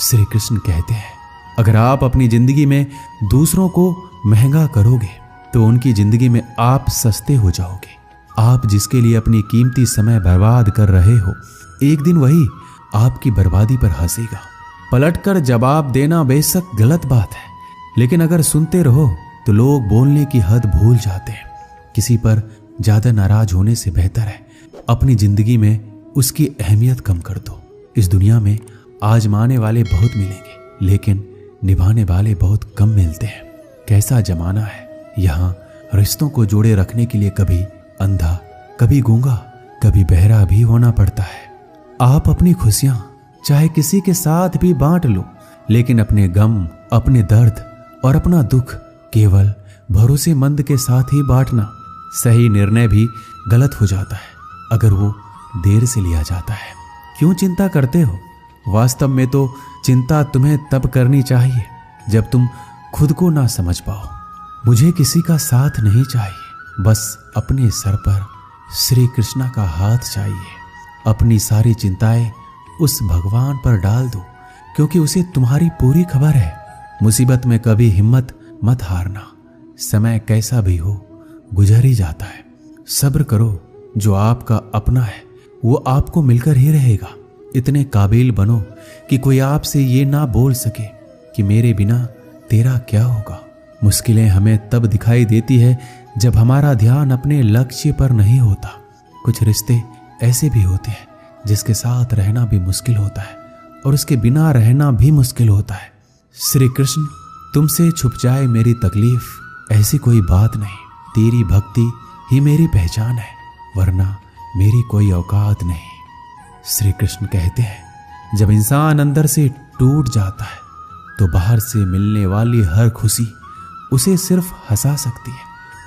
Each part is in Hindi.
श्री कृष्ण कहते हैं, अगर आप अपनी जिंदगी में दूसरों को महंगा करोगे तो उनकी जिंदगी में आप सस्ते हो जाओगे। आप जिसके लिए अपनी कीमती समय बर्बाद कर रहे हो, एक दिन वही आपकी बर्बादी पर हंसेगा। पलटकर जवाब देना बेशक गलत बात है, लेकिन अगर सुनते रहो तो लोग बोलने की हद भूल जाते हैं। किसी पर ज्यादा नाराज होने से बेहतर है अपनी जिंदगी में उसकी अहमियत कम कर दो। इस दुनिया में आजमाने वाले बहुत मिलेंगे, लेकिन निभाने वाले बहुत कम मिलते हैं। कैसा जमाना है, यहाँ रिश्तों को जोड़े रखने के लिए कभी अंधा, कभी गूंगा, कभी बहरा भी होना पड़ता है। आप अपनी खुशियां चाहे किसी के साथ भी बांट लो, लेकिन अपने गम, अपने दर्द और अपना दुख केवल भरोसेमंद के साथ ही बांटना। सही निर्णय भी गलत हो जाता है अगर वो देर से लिया जाता है। क्यों चिंता करते हो? वास्तव में तो चिंता तुम्हें तब करनी चाहिए जब तुम खुद को ना समझ पाओ। मुझे किसी का साथ नहीं चाहिए, बस अपने सर पर श्री कृष्णा का हाथ चाहिए। अपनी सारी चिंताएं उस भगवान पर डाल दो, क्योंकि उसे तुम्हारी पूरी खबर है। मुसीबत में कभी हिम्मत मत हारना। समय कैसा भी हो गुजर ही जाता है। सब्र करो, जो आपका अपना है वो आपको मिलकर ही रहेगा। इतने काबिल बनो कि कोई आपसे ये ना बोल सके कि मेरे बिना तेरा क्या होगा। मुश्किलें हमें तब दिखाई देती है जब हमारा ध्यान अपने लक्ष्य पर नहीं होता। कुछ रिश्ते ऐसे भी होते हैं जिसके साथ रहना भी मुश्किल होता है और उसके बिना रहना भी मुश्किल होता है। श्री कृष्ण, तुमसे छुप जाए मेरी तकलीफ, ऐसी कोई बात नहीं। तेरी भक्ति ही मेरी पहचान है, वरना मेरी कोई औकात नहीं। श्री कृष्ण कहते हैं, जब इंसान अंदर से टूट जाता है तो बाहर से मिलने वाली हर खुशी उसे सिर्फ हंसा सकती है,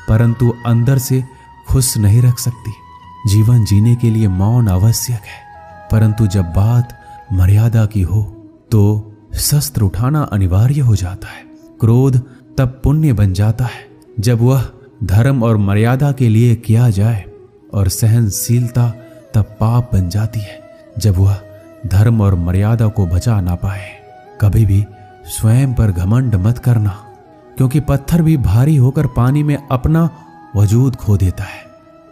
परंतु अंदर से खुश नहीं रख सकती। जीवन जीने के लिए मौन आवश्यक है, परंतु जब बात मर्यादा की हो तो शस्त्र उठाना अनिवार्य हो जाता है। क्रोध तब पुण्य बन जाता है जब वह धर्म और मर्यादा के लिए किया जाए, और सहनशीलता तब पाप बन जाती है जब वह धर्म और मर्यादा को बचा ना पाए। कभी भी स्वयं पर घमंड मत करना, क्योंकि पत्थर भी भारी होकर पानी में अपना वजूद खो देता है।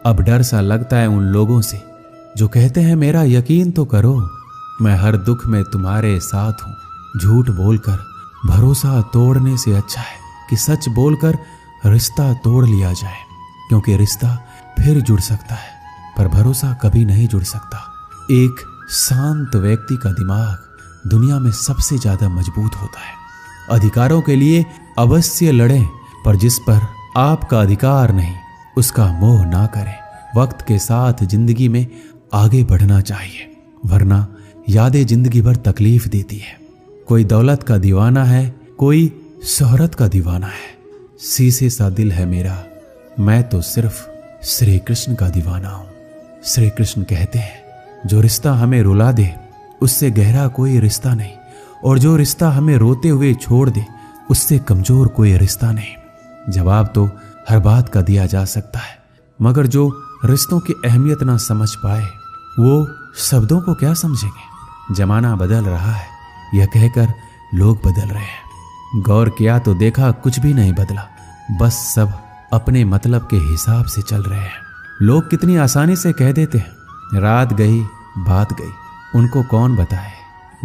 अब डर सा लगता है उन लोगों से जो कहते हैं मेरा यकीन तो करो, मैं हर दुख में तुम्हारे साथ हूं। झूठ बोलकर भरोसा तोड़ने से अच्छा है कि सच बोलकर रिश्ता तोड़ लिया जाए, क्योंकि रिश्ता फिर जुड़ सकता है पर भरोसा कभी नहीं जुड़ सकता। एक शांत व्यक्ति का दिमाग दुनिया में सबसे ज्यादा मजबूत होता है। अधिकारों के लिए अवश्य लड़ें, पर जिस पर आपका अधिकार नहीं उसका मोह ना करें। वक्त के साथ जिंदगी में आगे बढ़ना चाहिए, वरना यादें जिंदगी भर तकलीफ देती है। कोई दौलत का दीवाना है, कोई शोहरत का दीवाना है। शीशे सा दिल है मेरा, मैं तो सिर्फ श्री कृष्ण का दीवाना हूं। श्री कृष्ण कहते हैं, जो रिश्ता हमें रुला दे उससे गहरा कोई रिश्ता नहीं, और जो रिश्ता हमें रोते हुए छोड़ दे उससे कमजोर कोई रिश्ता नहीं। जवाब तो हर बात का दिया जा सकता है, मगर जो रिश्तों की अहमियत ना समझ पाए वो शब्दों को क्या समझेंगे। जमाना बदल रहा है यह कहकर लोग बदल रहे हैं। गौर किया तो देखा कुछ भी नहीं बदला, बस सब अपने मतलब के हिसाब से चल रहे हैं। लोग कितनी आसानी से कह देते हैं रात गई बात गई, उनको कौन बताए।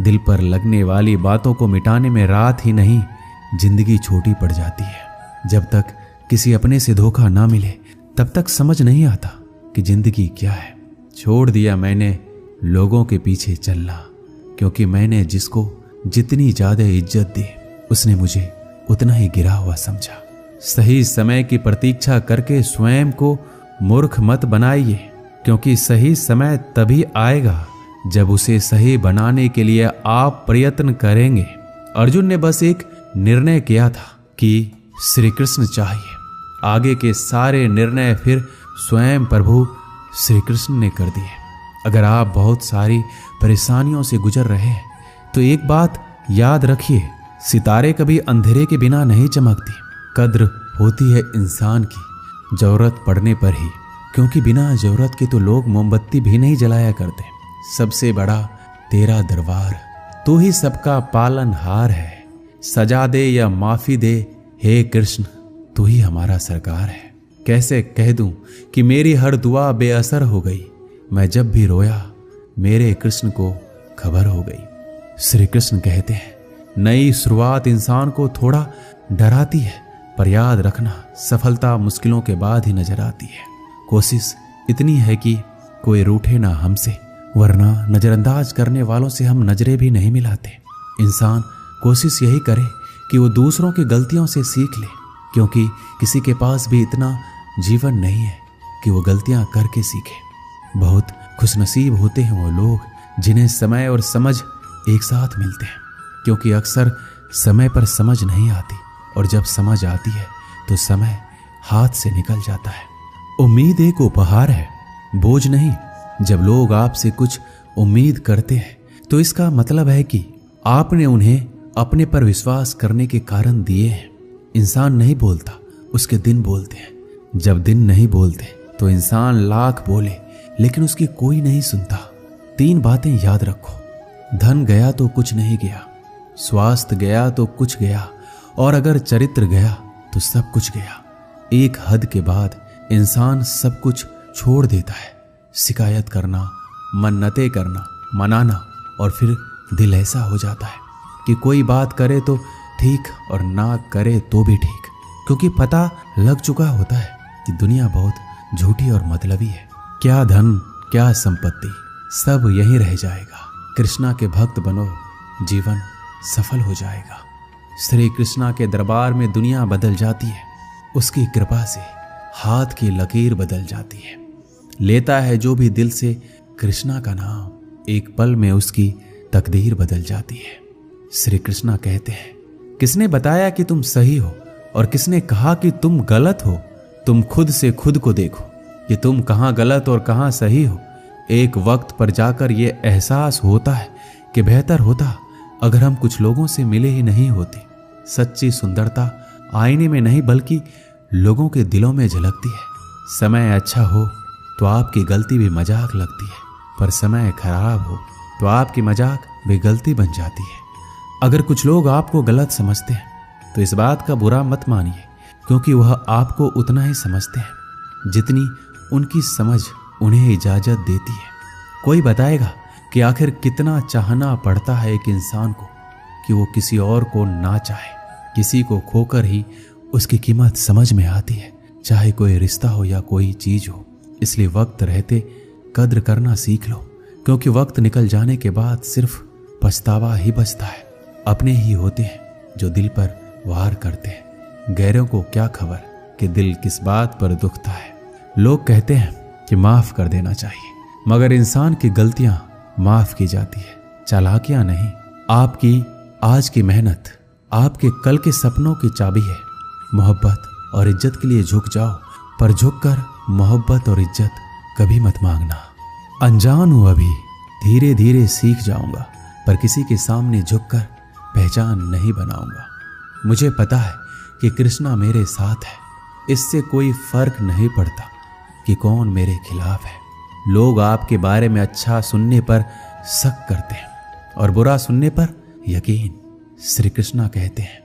दिल पर लगने वाली बातों को मिटाने में रात ही नहीं जिंदगी छोटी पड़ जाती है। जब तक किसी अपने से धोखा ना मिले तब तक समझ नहीं आता कि जिंदगी क्या है। छोड़ दिया मैंने लोगों के पीछे चलना, क्योंकि मैंने जिसको जितनी ज्यादा इज्जत दी उसने मुझे उतना ही गिरा हुआ समझा। सही समय की प्रतीक्षा करके स्वयं को मूर्ख मत बनाइए, क्योंकि सही समय तभी आएगा जब उसे सही बनाने के लिए आप प्रयत्न करेंगे। अर्जुन ने बस एक निर्णय किया था कि श्री कृष्ण चाहिए। आगे के सारे निर्णय फिर स्वयं प्रभु श्री कृष्ण ने कर दिए। अगर आप बहुत सारी परेशानियों से गुजर रहे हैं तो एक बात याद रखिए, सितारे कभी अंधेरे के बिना नहीं चमकती। कद्र होती है इंसान की जरूरत पड़ने पर ही, क्योंकि बिना जरूरत के तो लोग मोमबत्ती भी नहीं जलाया करते। सबसे बड़ा तेरा दरबार तू ही सबका पालनहार है। सजा दे या माफी दे, हे कृष्ण तू ही हमारा सरकार है। कैसे कह दूं कि मेरी हर दुआ बेअसर हो गई। मैं जब भी रोया मेरे कृष्ण को खबर हो गई। श्री कृष्ण कहते हैं, नई शुरुआत इंसान को थोड़ा डराती है, पर याद रखना सफलता मुश्किलों के बाद ही नजर आती है। कोशिश इतनी है कि कोई रूठे ना हमसे, वरना नजरअंदाज करने वालों से हम नजरें भी नहीं मिलाते। इंसान कोशिश यही करे कि वो दूसरों की गलतियों से सीख ले, क्योंकि किसी के पास भी इतना जीवन नहीं है कि वो गलतियां करके सीखे। बहुत खुशनसीब होते हैं वो लोग जिन्हें समय और समझ एक साथ मिलते हैं, क्योंकि अक्सर समय पर समझ नहीं आती और जब समझ आती है तो समय हाथ से निकल जाता है। उम्मीद एक उपहार है, बोझ नहीं। जब लोग आपसे कुछ उम्मीद करते हैं तो इसका मतलब है कि आपने उन्हें अपने पर विश्वास करने के कारण दिए हैं। इंसान नहीं बोलता, उसके दिन बोलते हैं। जब दिन नहीं बोलते तो इंसान लाख बोले लेकिन उसकी कोई नहीं सुनता। 3 बातें याद रखो, धन गया तो कुछ नहीं गया, स्वास्थ्य गया तो कुछ गया, और अगर चरित्र गया तो सब कुछ गया। एक हद के बाद इंसान सब कुछ छोड़ देता है। शिकायत करना, मन्नतें करना, मनाना, और फिर दिल ऐसा हो जाता है कि कोई बात करे तो ठीक और ना करे तो भी ठीक, क्योंकि पता लग चुका होता है कि दुनिया बहुत झूठी और मतलबी है। क्या धन, क्या संपत्ति, सब यहीं रह जाएगा। कृष्णा के भक्त बनो, जीवन सफल हो जाएगा। श्री कृष्णा के दरबार में दुनिया बदल जाती है, उसकी कृपा से हाथ की लकीर बदल जाती है। लेता है जो भी दिल से कृष्णा का नाम, एक पल में उसकी तकदीर बदल जाती है। श्री कृष्णा कहते हैं, किसने बताया कि तुम सही हो और किसने कहा कि तुम गलत हो? तुम खुद से खुद को देखो कि तुम कहाँ गलत और कहाँ सही हो। एक वक्त पर जाकर ये एहसास होता है कि बेहतर होता अगर हम कुछ लोगों से मिले ही नहीं होते। सच्ची सुंदरता आईने में नहीं बल्कि लोगों के दिलों में झलकती है। समय अच्छा हो तो आपकी गलती भी मजाक लगती है, पर समय खराब हो तो आपकी मजाक भी गलती बन जाती है। अगर कुछ लोग आपको गलत समझते हैं तो इस बात का बुरा मत मानिए, क्योंकि वह आपको उतना ही समझते हैं जितनी उनकी समझ उन्हें इजाजत देती है। कोई बताएगा कि आखिर कितना चाहना पड़ता है एक इंसान को कि वो किसी और को ना चाहे। किसी को खोकर ही उसकी कीमत समझ में आती है, चाहे कोई रिश्ता हो या कोई चीज हो। इसलिए वक्त रहते कद्र करना सीख लो, क्योंकि वक्त निकल जाने के बाद सिर्फ पछतावा ही बचता है। अपने ही होते हैं जो दिल पर वार करते हैं, गैरों को क्या खबर कि दिल किस बात पर दुखता है। लोग कहते हैं कि माफ कर देना चाहिए, मगर इंसान की गलतियां माफ की जाती है, चालाकियां नहीं। आपकी आज की मेहनत आपके कल के सपनों की चाबी है। मोहब्बत और इज्जत के लिए झुक जाओ, पर झुककर मोहब्बत और इज्जत कभी मत मांगना। अनजान हूं अभी, धीरे धीरे सीख जाऊंगा, पर किसी के सामने झुककर पहचान नहीं बनाऊंगा। मुझे पता है कि कृष्णा मेरे साथ है, इससे कोई फर्क नहीं पड़ता कि कौन मेरे खिलाफ है। लोग आपके बारे में अच्छा सुनने पर शक करते हैं और बुरा सुनने पर यकीन। श्री कृष्णा कहते हैं,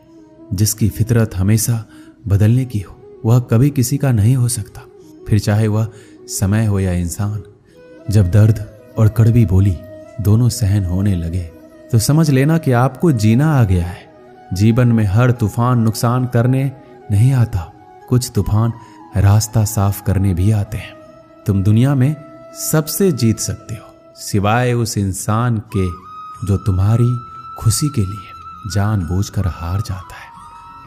जिसकी फितरत हमेशा बदलने की हो वह कभी किसी का नहीं हो सकता, फिर चाहे वह समय हो या इंसान। जब दर्द और कड़वी बोली दोनों सहन होने लगे तो समझ लेना कि आपको जीना आ गया है। जीवन में हर तूफान नुकसान करने नहीं आता, कुछ तूफान रास्ता साफ करने भी आते हैं। तुम दुनिया में सबसे जीत सकते हो, सिवाय उस इंसान के जो तुम्हारी खुशी के लिए जानबूझकर हार जाता है।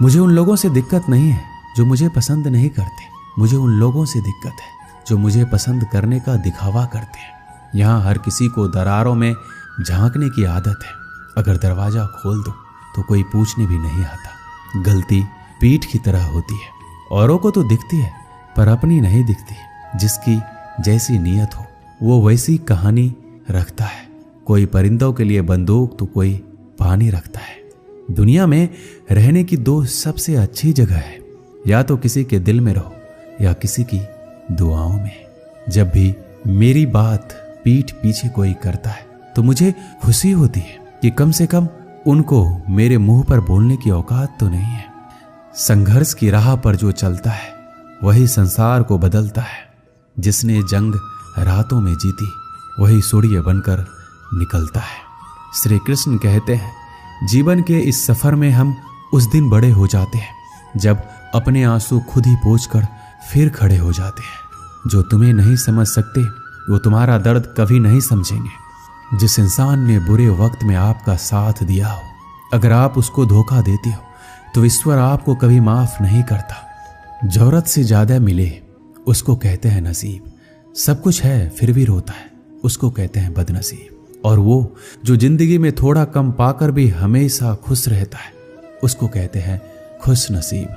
मुझे उन लोगों से दिक्कत नहीं है जो मुझे पसंद नहीं करते, मुझे उन लोगों से दिक्कत है जो मुझे पसंद करने का दिखावा करते हैं। यहाँ हर किसी को दरारों में झांकने की आदत है, अगर दरवाजा खोल दो तो कोई पूछने भी नहीं आता। गलती पीठ की तरह होती है, औरों को तो दिखती है पर अपनी नहीं दिखती। जिसकी जैसी नीयत हो वो वैसी कहानी रखता है। कोई परिंदों के लिए बंदूक तो कोई पानी रखता है। दुनिया में रहने की 2 सबसे अच्छी जगह है, या तो किसी के दिल में रहो या किसी की दुआओं में। जब भी मेरी बात पीठ पीछे कोई करता है तो मुझे खुशी होती है, कि कम से कम उनको मेरे मुंह पर बोलने की औकात तो नहीं है। संघर्ष की राह पर जो चलता है वही संसार को बदलता है। जिसने जंग रातों में जीती वही सूर्य बनकर निकलता है। श्री कृष्ण कहते हैं, जीवन के इस सफर में हम उस दिन बड़े हो जाते हैं जब अपने आंसू खुद ही पोंछकर फिर खड़े हो जाते हैं। जो तुम्हें नहीं समझ सकते वो तुम्हारा दर्द कभी नहीं समझेंगे। जिस इंसान ने बुरे वक्त में आपका साथ दिया हो, अगर आप उसको धोखा देते हो तो ईश्वर आपको कभी माफ नहीं करता। जरूरत से ज्यादा मिले उसको कहते हैं नसीब। सब कुछ है फिर भी रोता है उसको कहते हैं बदनसीब। और वो जो जिंदगी में थोड़ा कम पाकर भी हमेशा खुश रहता है उसको कहते हैं खुश नसीब।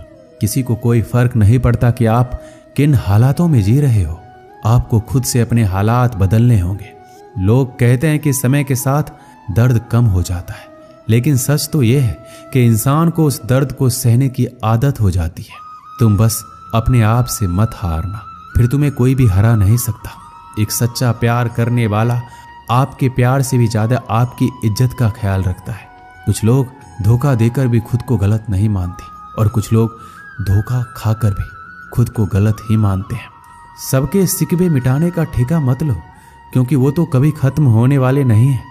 किसी को कोई फर्क नहीं पड़ता कि आप किन हालातों में जी रहे हो, आपको खुद से अपने हालात बदलने होंगे। लोग कहते हैं कि समय के साथ दर्द कम हो जाता है, लेकिन सच तो यह है कि इंसान को उस दर्द को सहने की आदत हो जाती है। तुम बस अपने आप से मत हारना, फिर तुम्हें कोई भी हरा नहीं सकता। एक सच्चा प्यार करने वाला आपके प्यार से भी ज्यादा आपकी इज्जत का ख्याल रखता है। कुछ लोग धोखा देकर भी खुद को गलत नहीं मानते और कुछ लोग धोखा खाकर भी खुद को गलत ही मानते हैं। सबके सिकवे मिटाने का ठेका मत लो, क्योंकि वो तो कभी खत्म होने वाले नहीं है।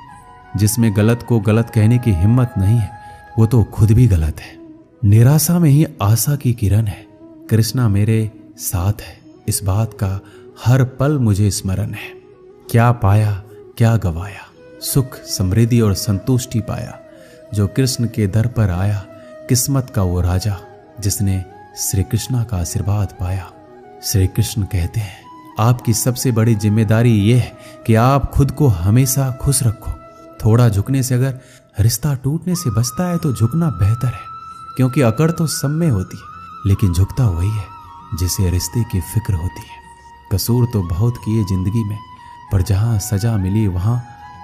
जिसमें गलत को गलत कहने की हिम्मत नहीं है वो तो खुद भी गलत है। निराशा में ही आशा की किरण है। कृष्णा मेरे साथ है, इस बात का हर पल मुझे स्मरण है। क्या पाया क्या गवाया, सुख समृद्धि और संतुष्टि पाया जो कृष्ण के दर पर आया। किस्मत का वो राजा जिसने श्री कृष्णा का आशीर्वाद पाया। श्री कृष्ण कहते हैं, आपकी सबसे बड़ी जिम्मेदारी यह है कि आप खुद को हमेशा खुश रखो। थोड़ा झुकने से अगर रिश्ता टूटने से बचता है तो झुकना बेहतर है, क्योंकि अकड़ तो सब में होती है, लेकिन झुकता वही है जिसे रिश्ते की फिक्र होती है। कसूर तो बहुत किए जिंदगी में, पर जहां सजा मिली वहां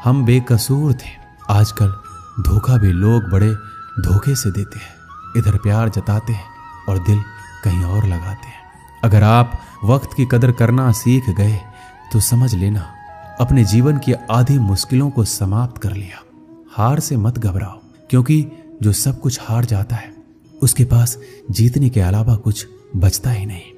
हम बेकसूर थे। आजकल धोखा भी लोग बड़े धोखे से देते हैं। इधर प्यार जताते हैं और दिल कहीं और लगाते हैं। अगर आप वक्त की कदर करना सीख गए तो समझ लेना अपने जीवन की आधी मुश्किलों को समाप्त कर लिया। हार से मत घबराओ, क्योंकि जो सब कुछ हार जाता है उसके पास जीतने के अलावा कुछ बचता ही नहीं।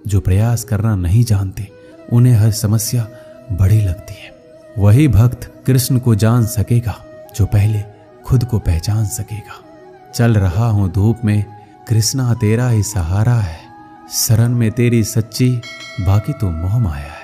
जो प्रयास करना नहीं जानते उन्हें हर समस्या बड़ी लगती है। वही भक्त कृष्ण को जान सकेगा जो पहले खुद को पहचान सकेगा। चल रहा हूं धूप में, कृष्णा तेरा ही सहारा है। शरण में तेरी सच्ची, बाकी तो मोह माया है।